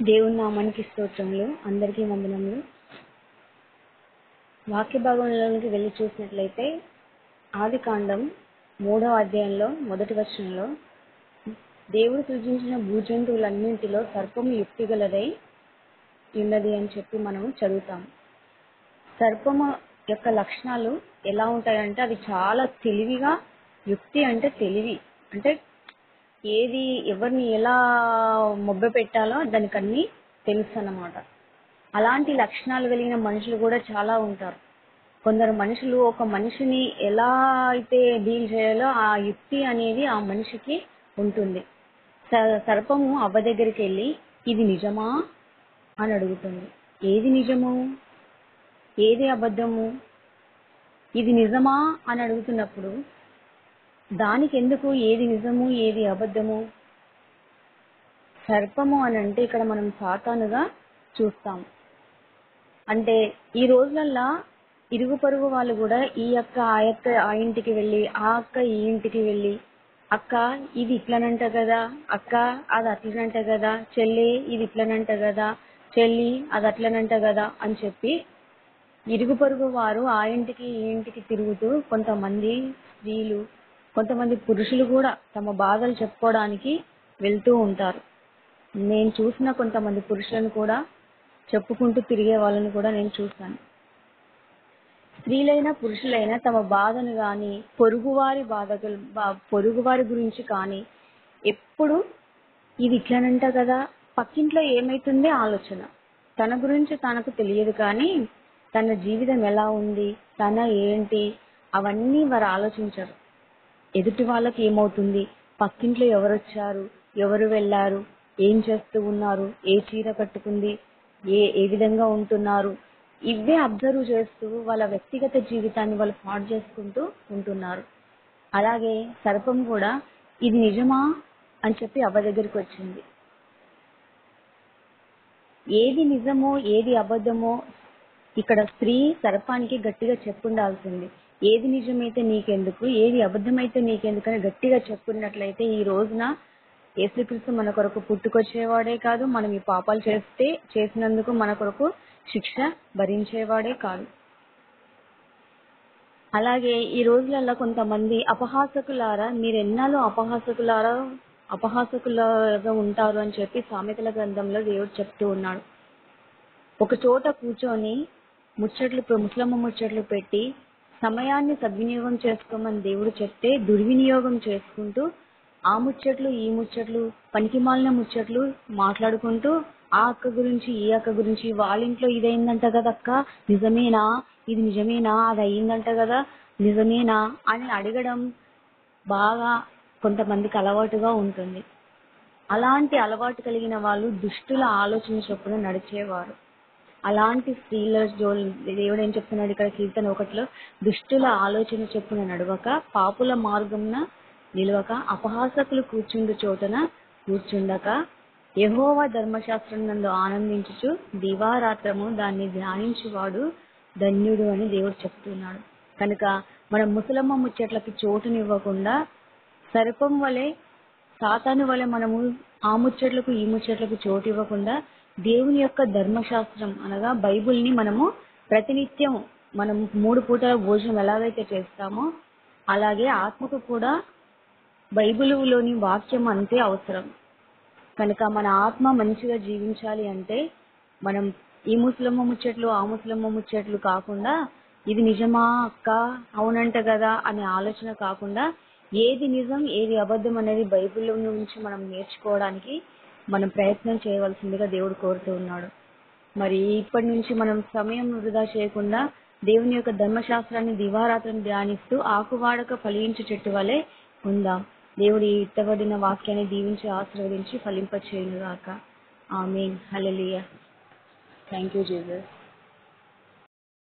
దేవుని నామానికి స్తోత్రములు. అందరికీ వందనములు. వాక్య భాగంలోనికి వెళ్ళి చూసినట్లయితే ఆదికాండం 3వ అధ్యాయంలో 1వ వచనంలో దేవుడు సృజించిన భూజంతువులన్నింటిలో సర్పము యుక్తిగలదై ఉన్నది అని చెప్పి మనం చదువుతాం. సర్పము యొక్క లక్షణాలు ఎలా ఉంటాయంటే అవి చాలా తెలివిగా, యుక్తి అంటే తెలివి, అంటే ఏది ఎవరిని ఎలా మొబ్బ పెట్టాలో దానికి అన్ని తెలుసు అన్నమాట. అలాంటి లక్షణాలు కలిగిన మనుషులు కూడా చాలా ఉంటారు. కొందరు మనుషులు ఒక మనిషిని ఎలా అయితే డీల్ చేయాలో ఆ యుక్తి అనేది ఆ మనిషికి ఉంటుంది. సర్పము అవ్వ దగ్గరికి వెళ్ళి ఇది నిజమా అని అడుగుతుంది. ఏది నిజము, ఏది అబద్ధము, ఇది నిజమా అని అడుగుతున్నప్పుడు దానికి ఎందుకు ఏది నిజము ఏది అబద్ధము? సర్పము అని అంటే ఇక్కడ మనం సాతానుగా చూస్తాం. అంటే ఈ రోజులల్లా ఇరుగు పొరుగు వాళ్ళు కూడా ఈ అక్క ఆ ఇంటికి వెళ్ళి, ఆ అక్క ఈ ఇంటికి వెళ్ళి, అక్క ఇది ఇట్లనంట కదా, అక్క అది అట్లనంట కదా, చెల్లి ఇది ఇట్లనంట కదా, చెల్లి అది అట్లనంట కదా అని చెప్పి ఇరుగు పొరుగు వారు ఆ ఇంటికి ఈ ఇంటికి తిరుగుతూ కొంతమంది స్త్రీలు, కొంతమంది పురుషులు కూడా తమ బాధలు చెప్పుకోవడానికి వెళ్తూ ఉంటారు. నేను చూసిన కొంతమంది పురుషులను కూడా చెప్పుకుంటూ తిరిగే వాళ్ళని కూడా నేను చూశాను. స్త్రీలైనా పురుషులైనా తమ బాధను కానీ పొరుగువారి గురించి కానీ ఎప్పుడు ఇది ఇట్లనంట కదా, పక్కింట్లో ఏమైతుందే ఆలోచన. తన గురించి తనకు తెలియదు కానీ తన జీవితం ఎలా ఉంది, తన ఏంటి అవన్నీ వారు ఆలోచించరు. ఎదుటి వాళ్ళకి ఏమవుతుంది, పక్కింట్లో ఎవరు వచ్చారు, ఎవరు వెళ్ళారు, ఏం చేస్తూ ఉన్నారు, ఏ చీర కట్టుకుంది, ఏ విధంగా ఉంటున్నారు, ఇవే అబ్జర్వ్ చేస్తూ వాళ్ళ వ్యక్తిగత జీవితాన్ని వాళ్ళు పాడు చేసుకుంటూ ఉంటున్నారు. అలాగే సర్పం కూడా ఇది నిజమా అని చెప్పి అవ్వ దగ్గరికి వచ్చింది. ఏది నిజమో ఏది అబద్ధమో ఇక్కడ స్త్రీ సర్పానికి గట్టిగా చెప్పుండాల్సింది. ఏది నిజమైతే నీకెందుకు, ఏది అబద్ధమైతే నీకెందుకు అని గట్టిగా చెప్పున్నట్లయితే ఈ రోజున యేసుక్రీస్తు మన కొరకు పుట్టుకొచ్చేవాడే కాదు, మనం ఈ పాపాలు చేసినందుకు మన కొరకు శిక్ష భరించేవాడే కాదు. అలాగే ఈ రోజులలో కొంతమంది అపహాసకులారా మీరెన్నాళ్ళు అపహాసకులాగా ఉంటారు అని చెప్పి సామెతల గ్రంథంలో దేవుడు చెప్తూ ఉన్నాడు. ఒక చోట కూర్చొని ముసలమ్మ ముచ్చట్లు పెట్టి సమయాన్ని సద్వినియోగం చేసుకోమని దేవుడు చెప్తే దుర్వినియోగం చేసుకుంటూ ఆ ముచ్చట్లు ఈ ముచ్చట్లు పనికిమాలిన ముచ్చట్లు మాట్లాడుకుంటూ ఆ అక్క గురించి ఈ అక్క గురించి, వాళ్ళ ఇంట్లో ఇదైందంట కదక్క నిజమేనా, ఇది నిజమేనా, అది అయిందంట కదా నిజమేనా అని అడగడం బాగా కొంతమందికి అలవాటుగా ఉంటుంది. అలాంటి అలవాటు కలిగిన వాళ్ళు దుష్టుల ఆలోచన చొప్పున నడిచేవారు. అలాంటి స్త్రీల దేవుడు ఏం చెప్తున్నాడు ఇక్కడ కీర్తన 1లో, దుష్టుల ఆలోచన చొప్పున నడవక పాపుల మార్గమున నిలవక అపహాసకులు కూర్చుండు చోటన కూర్చుండక యెహోవా ధర్మశాస్త్రం నందు ఆనందించుచు దివారాత్రము దాన్ని ధ్యానించువాడు ధన్యుడు అని దేవుడు చెప్తున్నాడు. కనుక మనం ముసలమ్మ ముచ్చట్లకి చోటునివ్వకుండా సర్పం వలె సాతాను వలె మనము ఆ ముచ్చట్లకు ఈ ముచ్చట్లకు చోటు ఇవ్వకుండా దేవుని యొక్క ధర్మశాస్త్రం అనగా బైబిల్ని మనము ప్రతినిత్యం మనం 3 పూటల భోజనం ఎలాగైతే చేస్తామో అలాగే ఆత్మకు కూడా బైబిలులోని వాక్యం అంతే అవసరం. కనుక మన ఆత్మ మంచిగా జీవించాలి అంటే మనం ఈ ముసలమ్మ ముచ్చట్లు ఆ ముసలమ్మ ముచ్చట్లు కాకుండా ఇది నిజమా అక్క అవునంట కదా అనే ఆలోచన కాకుండా ఏది నిజం ఏది అబద్ధం అనేది బైబిల్లో నుంచి మనం నేర్చుకోవడానికి మనం ప్రయత్నం చేయవలసిందిగా దేవుడు కోరుతూ ఉన్నాడు. మరి ఇప్పటి నుంచి మనం సమయం వృధా చేయకుండా దేవుని యొక్క ధర్మశాస్త్రాన్ని దివారాత్రం ధ్యానిస్తూ ఆకువాడక ఫలించు చెట్టు వలె ఉందాం. దేవుడు ఈ ఇత్తబడిన వాక్యాన్ని దీవించి ఆశీర్వదించి ఫలింపచేయునుగాక. ఆమేన్. హల్లెలూయా. Thank you Jesus.